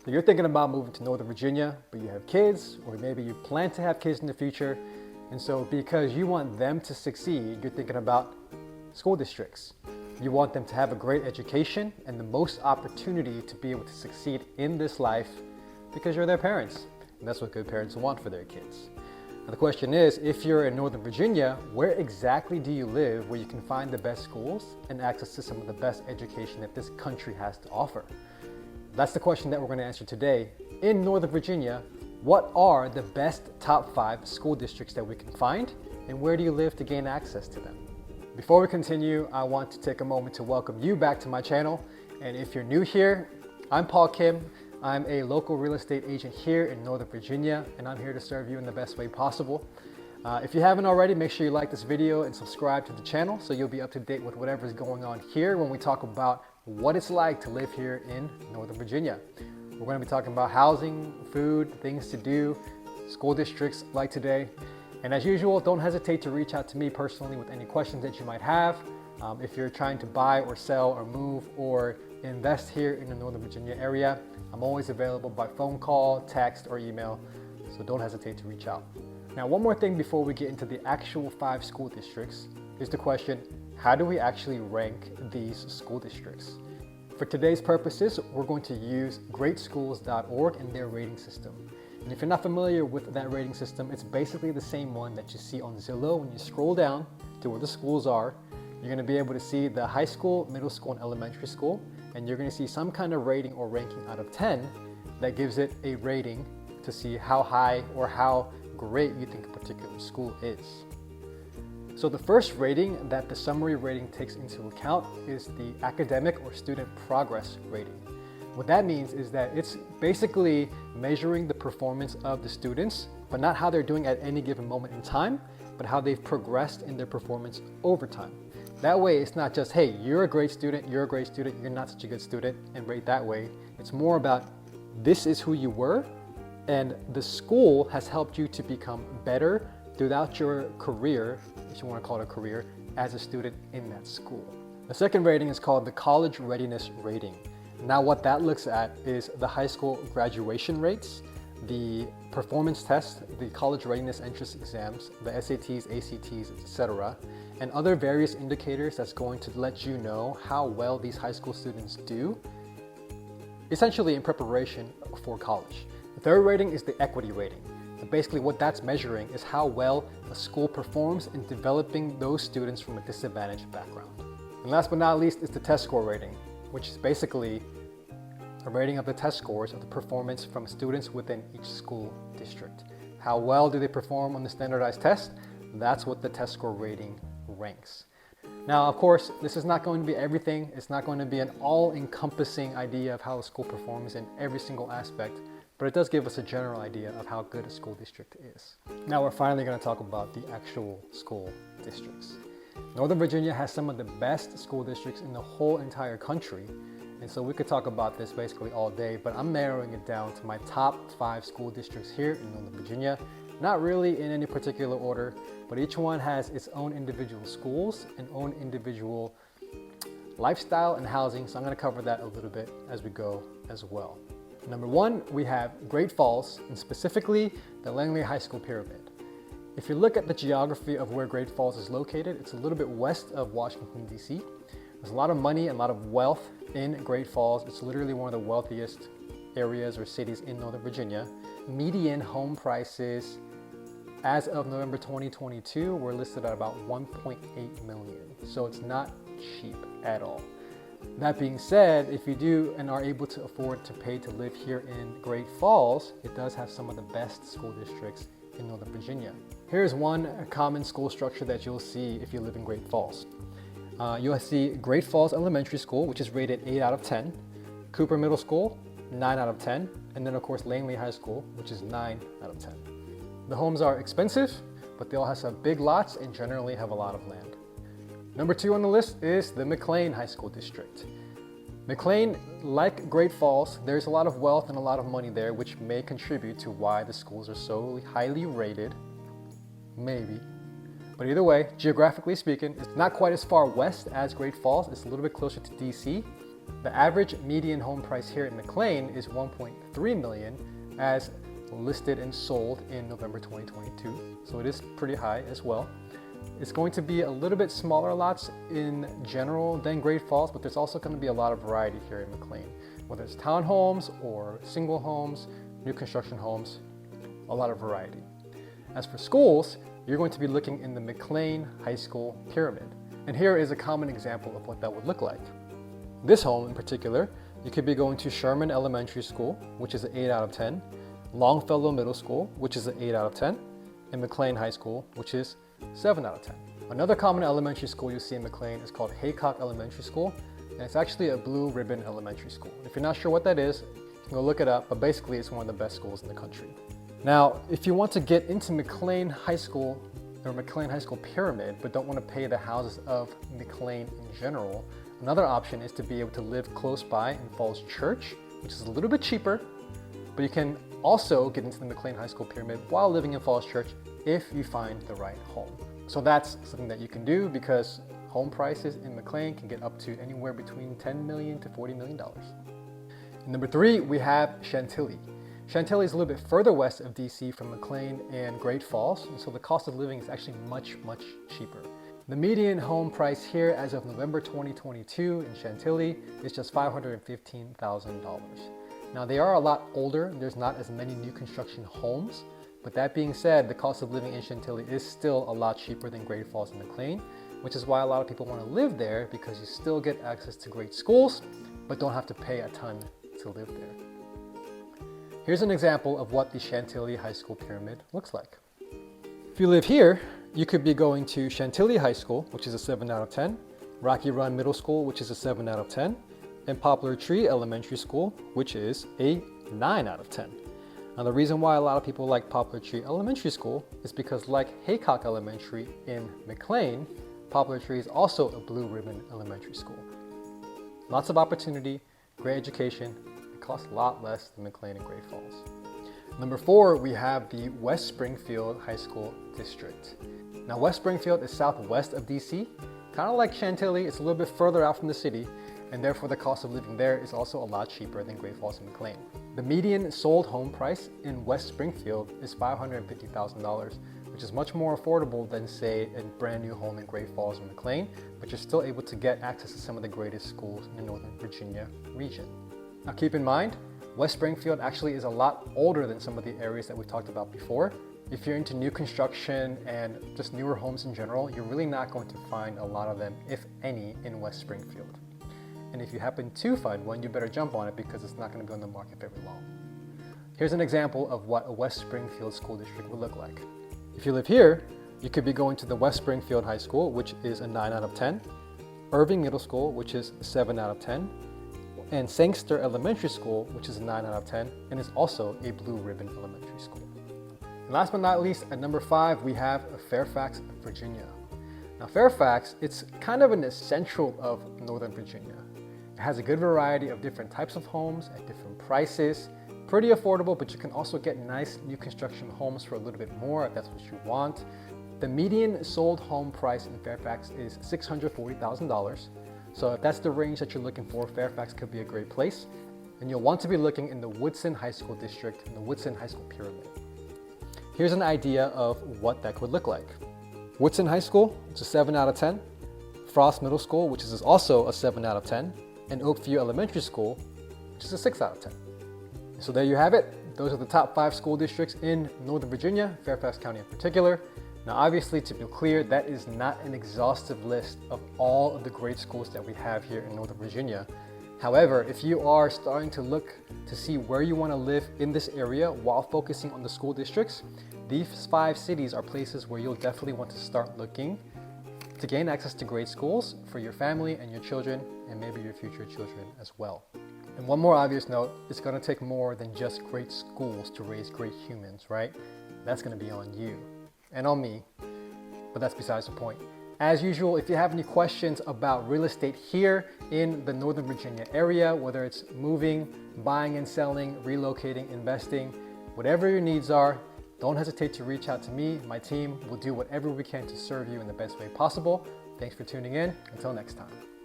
So you're thinking about moving to Northern Virginia, but you have kids, or maybe you plan to have kids in the future. And so because you want them to succeed, you're thinking about school districts. You want them to have a great education and the most opportunity to be able to succeed in this life because you're their parents. And that's what good parents want for their kids. Now the question is, if you're in Northern Virginia, where exactly do you live where you can find the best schools and access to some of the best education that this country has to offer? That's the question that we're going to answer today. In Northern Virginia, what are the best top 5 school districts that we can find, and where do you live to gain access to them? Before we continue, I want to take a moment to welcome you back to my channel. And if you're new here, I'm Paul Kim. I'm a local real estate agent here in Northern Virginia, and I'm here to serve you in the best way possible. If you haven't already, make sure you like this video and subscribe to the channel so you'll be up to date with whatever's going on here when we talk about what it's like to live here in Northern Virginia. We're going to be talking about housing, food, things to do, school districts like today. And as usual, don't hesitate to reach out to me personally with any questions that you might have. If you're trying to buy or sell or move or invest here in the Northern Virginia area, I'm always available by phone call, text, or email, so don't hesitate to reach out. Now, one more thing before we get into the actual 5 school districts is the question, how do we actually rank these school districts? For today's purposes, we're going to use greatschools.org and their rating system. And if you're not familiar with that rating system, it's basically the same one that you see on Zillow. When you scroll down to where the schools are, you're going to be able to see the high school, middle school, and elementary school, and you're going to see some kind of rating or ranking out of 10 that gives it a rating to see how high or how great you think a particular school is. So the first rating that the summary rating takes into account is the academic or student progress rating. What that means is that it's basically measuring the performance of the students, but not how they're doing at any given moment in time, but how they've progressed in their performance over time. That way, it's not just, hey, you're a great student, you're not such a good student, and rate that way. It's more about, this is who you were, and the school has helped you to become better throughout your career, if you want to call it a career, as a student in that school. The second rating is called the College Readiness Rating. Now what that looks at is the high school graduation rates, the performance test, the college readiness entrance exams, the SATs, ACTs, etc., and other various indicators that's going to let you know how well these high school students do, essentially in preparation for college. The third rating is the equity rating. And basically what that's measuring is how well a school performs in developing those students from a disadvantaged background. And last but not least is the test score rating, which is basically a rating of the test scores of the performance from students within each school district. How well do they perform on the standardized test? That's what the test score rating ranks. Now, of course, this is not going to be everything. It's not going to be an all-encompassing idea of how a school performs in every single aspect, but it does give us a general idea of how good a school district is. Now we're finally going to talk about the actual school districts. Northern Virginia has some of the best school districts in the whole entire country, and so we could talk about this basically all day, but I'm narrowing it down to my top 5 school districts here in Northern Virginia. Not really in any particular order, but each one has its own individual schools and own individual lifestyle and housing, so I'm going to cover that a little bit as we go as well. Number 1, we have Great Falls, and specifically the Langley High School Pyramid. If you look at the geography of where Great Falls is located, it's a little bit west of Washington, D.C. There's a lot of money and a lot of wealth in Great Falls. It's literally one of the wealthiest areas or cities in Northern Virginia. Median home prices as of November 2022 were listed at about 1.8 million. So it's not cheap at all. That being said, if you do and are able to afford to pay to live here in Great Falls, it does have some of the best school districts in Northern Virginia. Here's one common school structure that you'll see if you live in Great Falls. You'll see Great Falls Elementary School, which is rated 8 out of 10, Cooper Middle School, 9 out of 10, and then of course Langley High School, which is 9 out of 10. The homes are expensive, but they all have some big lots and generally have a lot of land. Number 2 on the list is the McLean High School District. McLean, like Great Falls, there's a lot of wealth and a lot of money there, which may contribute to why the schools are so highly rated, maybe. But either way, geographically speaking, it's not quite as far west as Great Falls. It's a little bit closer to DC. The average median home price here in McLean is $1.3 million as listed and sold in November 2022. So it is pretty high as well. It's going to be a little bit smaller lots in general than Great Falls, but there's also going to be a lot of variety here in McLean, whether it's townhomes or single homes, new construction homes, a lot of variety. As for schools, you're going to be looking in the McLean High School pyramid. And here is a common example of what that would look like. This home in particular, you could be going to Sherman Elementary School, which is an 8 out of 10, Longfellow Middle School, which is an 8 out of 10, and McLean High School, which is 7 out of 10. Another common elementary school you see in McLean is called Haycock Elementary School, and it's actually a blue ribbon elementary school. If you're not sure what that is, you can go look it up, but basically it's one of the best schools in the country. Now, if you want to get into McLean High School or McLean High School pyramid, but don't want to pay the houses of McLean in general, another option is to be able to live close by in Falls Church, which is a little bit cheaper, but you can also get into the McLean High School pyramid while living in Falls Church if you find the right home. So that's something that you can do because home prices in McLean can get up to anywhere between $10 million to $40 million. And number 3, we have Chantilly. Chantilly is a little bit further west of DC from McLean and Great Falls, and so the cost of living is actually much, much cheaper. The median home price here as of November 2022 in Chantilly is just $515,000. Now they are a lot older, there's not as many new construction homes, but that being said, the cost of living in Chantilly is still a lot cheaper than Great Falls and McLean, which is why a lot of people want to live there because you still get access to great schools, but don't have to pay a ton to live there. Here's an example of what the Chantilly High School pyramid looks like. If you live here, you could be going to Chantilly High School, which is a 7 out of 10, Rocky Run Middle School, which is a 7 out of 10, and Poplar Tree Elementary School, which is a 9 out of 10. Now the reason why a lot of people like Poplar Tree Elementary School is because like Haycock Elementary in McLean, Poplar Tree is also a blue ribbon elementary school. Lots of opportunity, great education, it costs a lot less than McLean and Great Falls. Number 4, we have the West Springfield High School District. Now West Springfield is southwest of DC, kind of like Chantilly, it's a little bit further out from the city, and therefore the cost of living there is also a lot cheaper than Great Falls and McLean. The median sold home price in West Springfield is $550,000, which is much more affordable than say a brand new home in Great Falls or McLean, but you're still able to get access to some of the greatest schools in the Northern Virginia region. Now keep in mind, West Springfield actually is a lot older than some of the areas that we talked about before. If you're into new construction and just newer homes in general, you're really not going to find a lot of them, if any, in West Springfield. And if you happen to find one, you better jump on it because it's not going to be on the market very long. Here's an example of what a West Springfield school district would look like. If you live here, you could be going to the West Springfield High School, which is a 9 out of 10, Irving Middle School, which is 7 out of 10, and Sangster Elementary School, which is a 9 out of 10, and is also a blue ribbon elementary school. And last but not least, at number 5, we have Fairfax, Virginia. Now Fairfax, it's kind of in the central of Northern Virginia. It has a good variety of different types of homes at different prices, pretty affordable, but you can also get nice new construction homes for a little bit more if that's what you want. The median sold home price in Fairfax is $640,000. So if that's the range that you're looking for, Fairfax could be a great place. And you'll want to be looking in the Woodson High School District, in the Woodson High School Pyramid. Here's an idea of what that could look like. Woodson High School, it's a 7 out of 10. Frost Middle School, which is also a 7 out of 10. And Oakview Elementary School, which is a 6 out of 10. So there you have it. Those are the top 5 school districts in Northern Virginia, Fairfax County in particular. Now obviously, to be clear, that is not an exhaustive list of all of the great schools that we have here in Northern Virginia. However, if you are starting to look to see where you want to live in this area while focusing on the school districts, these 5 cities are places where you'll definitely want to start looking to gain access to great schools for your family and your children, and maybe your future children as well. And one more obvious note, it's going to take more than just great schools to raise great humans, right? That's going to be on you and on me, but that's besides the point. As usual, if you have any questions about real estate here in the Northern Virginia area, whether it's moving, buying and selling, relocating, investing, whatever your needs are, don't hesitate to reach out to me. My team will do whatever we can to serve you in the best way possible. Thanks for tuning in. Until next time.